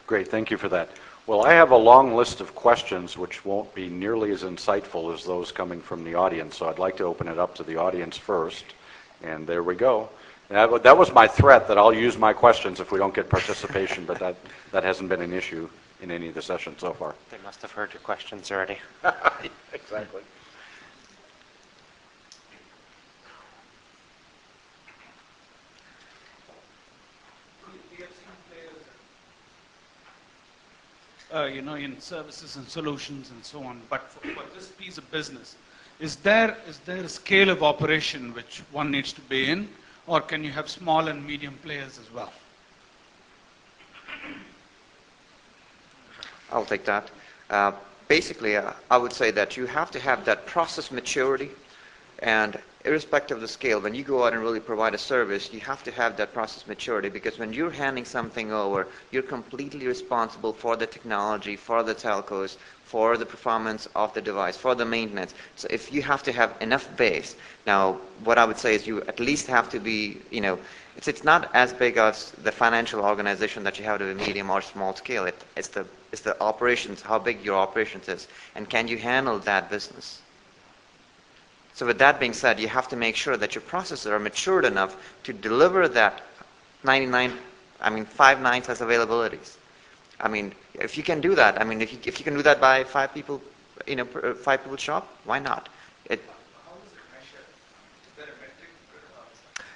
Great, thank you for that. Well, I have a long list of questions which won't be nearly as insightful as those coming from the audience, so I'd like to open it up to the audience first. And there we go. That was my threat, that I'll use my questions if we don't get participation, but that hasn't been an issue in any of the sessions so far. They must have heard your questions already. Exactly. In services and solutions and so on. But for this piece of business, is there a scale of operation which one needs to be in, or can you have small and medium players as well? I'll take that. Basically, I would say that you have to have that process maturity, and irrespective of the scale, when you go out and really provide a service, you have to have that process maturity, because when you're handing something over, you're completely responsible for the technology, for the telcos, for the performance of the device, for the maintenance. So if you have to have enough base, now what I would say is you at least have to be, it's not as big as the financial organization that you have to be medium or small scale. It's the operations, how big your operations is, and can you handle that business? So with that being said, you have to make sure that your processes are matured enough to deliver that 5 nines as availabilities. If you can do that, if you can do that by 5 people, 5 people shop, why not? How is it measured? Is there a metric?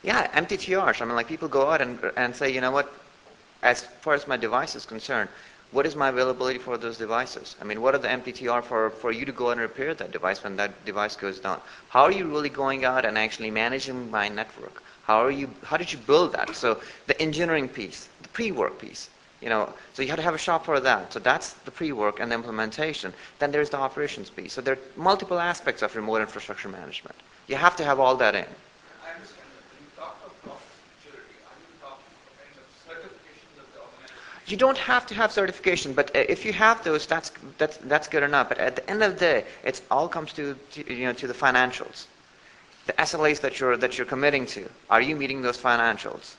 Yeah, MTTRs. People go out and say, you know what, as far as my device is concerned, what is my availability for those devices? What are the MTTR for you to go and repair that device when that device goes down? How are you really going out and actually managing my network? How did you build that? So the engineering piece, the pre-work piece, so you have to have a shop for that. So that's the pre-work and the implementation. Then there's the operations piece. So there are multiple aspects of remote infrastructure management. You have to have all that in. I understand that. When you talk of process maturity, are you talking of kind of certifications of the organization? You don't have to have certification, but if you have those, that's good enough. But at the end of the day, it all comes to the financials, the SLAs that you're committing to. Are you meeting those financials?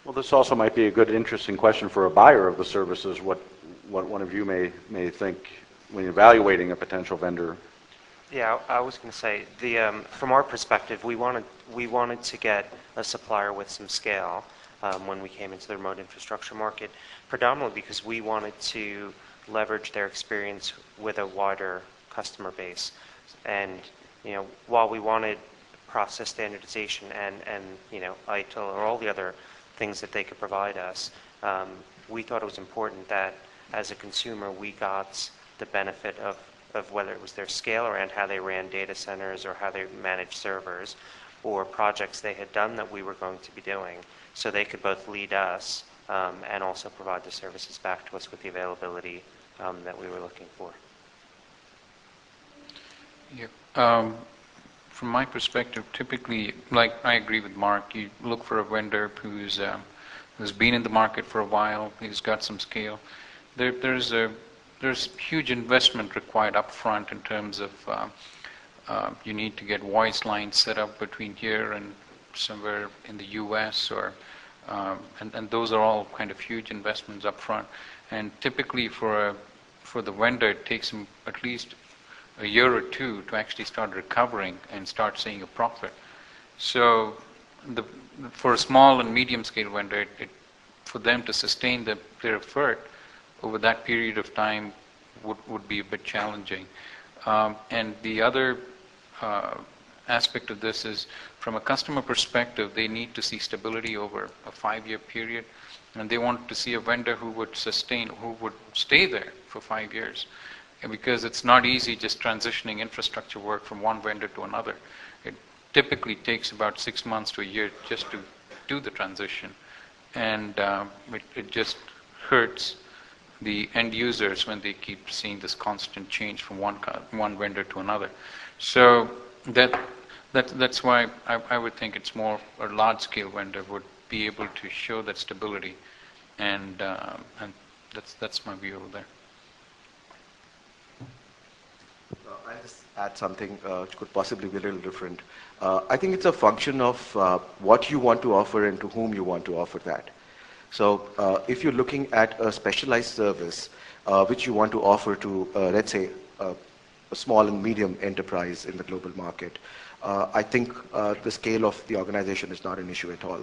Well, this also might be a good, interesting question for a buyer of the services. What one of you may think when evaluating a potential vendor. Yeah, I was going to say, from our perspective, we wanted to get a supplier with some scale when we came into the remote infrastructure market, predominantly because we wanted to leverage their experience with a wider customer base. And while we wanted process standardization and ITIL or all the other things that they could provide us, we thought it was important that as a consumer we got the benefit of whether it was their scale around how they ran data centers or how they managed servers or projects they had done that we were going to be doing, so they could both lead us and also provide the services back to us with the availability that we were looking for. Yeah. From my perspective, typically, like I agree with Mark, you look for a vendor who's been in the market for a while, who's got some scale. There's huge investment required up front in terms of you need to get voice lines set up between here and somewhere in the U.S. and those are all kind of huge investments up front. And typically for the vendor, it takes them at least a year or two to actually start recovering and start seeing a profit. So for a small and medium scale vendor, for them to sustain their effort over that period of time would be a bit challenging. And the other aspect of this is, from a customer perspective, they need to see stability over a 5-year period, and they want to see a vendor who would stay there for 5 years. And because it's not easy just transitioning infrastructure work from one vendor to another. It typically takes about 6 months to a year just to do the transition. And it just hurts the end users when they keep seeing this constant change from one vendor to another. So that's why I would think it's more a large-scale vendor would be able to show that stability, and that's my view over there. I'll just add something which could possibly be a little different. I think it's a function of what you want to offer and to whom you want to offer that. So if you're looking at a specialized service which you want to offer to, let's say, a small and medium enterprise in the global market, I think the scale of the organization is not an issue at all.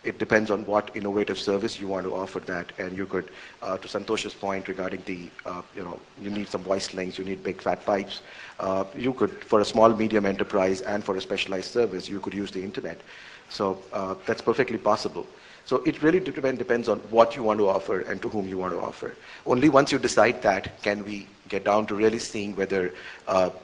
It depends on what innovative service you want to offer that, and you could, to Santosh's point regarding the, you need some voice links, you need big fat pipes. You could, for a small medium enterprise and for a specialized service, you could use the internet. So that's perfectly possible. So it really depends on what you want to offer and to whom you want to offer. Only once you decide that can we get down to really seeing whether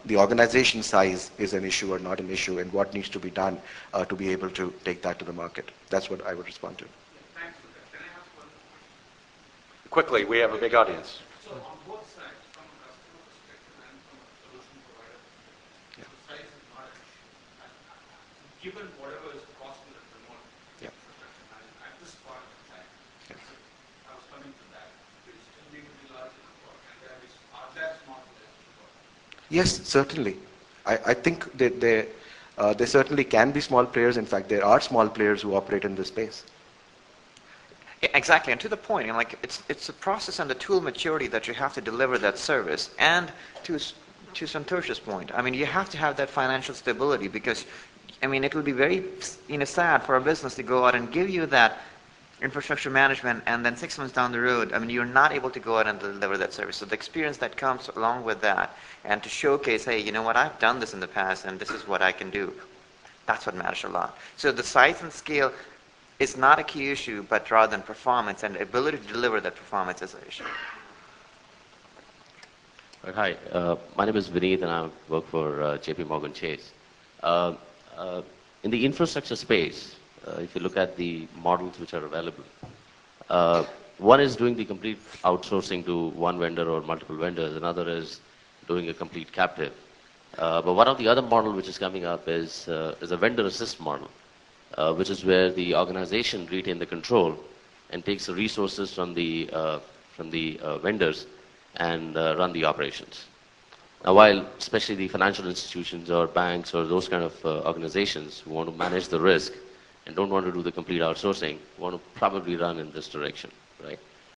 the organization size is an issue or not an issue and what needs to be done to be able to take that to the market. That's what I would respond to. Thanks for that. Can I ask one question? Quickly, we have a big audience. So on both sides, from a customer perspective and from a solution provider perspective, the size is not an issue. Given whatever is possible at remote Yeah. infrastructure management at this point in time, Yeah. I was coming to that. Will it still need to be large enough, or are there small players involved? Yes, certainly. I think that there certainly can be small players. In fact, there are small players who operate in this space. Exactly, and to the point, and like it's the process and the tool maturity that you have to deliver that service. And to Santosh's point, I mean, you have to have that financial stability because, I mean, it will be very sad for a business to go out and give you that infrastructure management, and then 6 months down the road, I mean, you're not able to go out and deliver that service. So the experience that comes along with that, and to showcase, hey, you know what, I've done this in the past, and this is what I can do. That's what matters a lot. So the size and scale is not a key issue, but rather than performance and the ability to deliver that performance is an issue. Hi, my name is Vineet and I work for JP Morgan Chase. In the infrastructure space, if you look at the models which are available, one is doing the complete outsourcing to one vendor or multiple vendors, another is doing a complete captive. But one of the other model which is coming up is a vendor assist model, which is where the organization retain the control and takes the resources from the vendors and run the operations. Now, while especially the financial institutions or banks or those kind of organizations who want to manage the risk and don't want to do the complete outsourcing, want to probably run in this direction, right?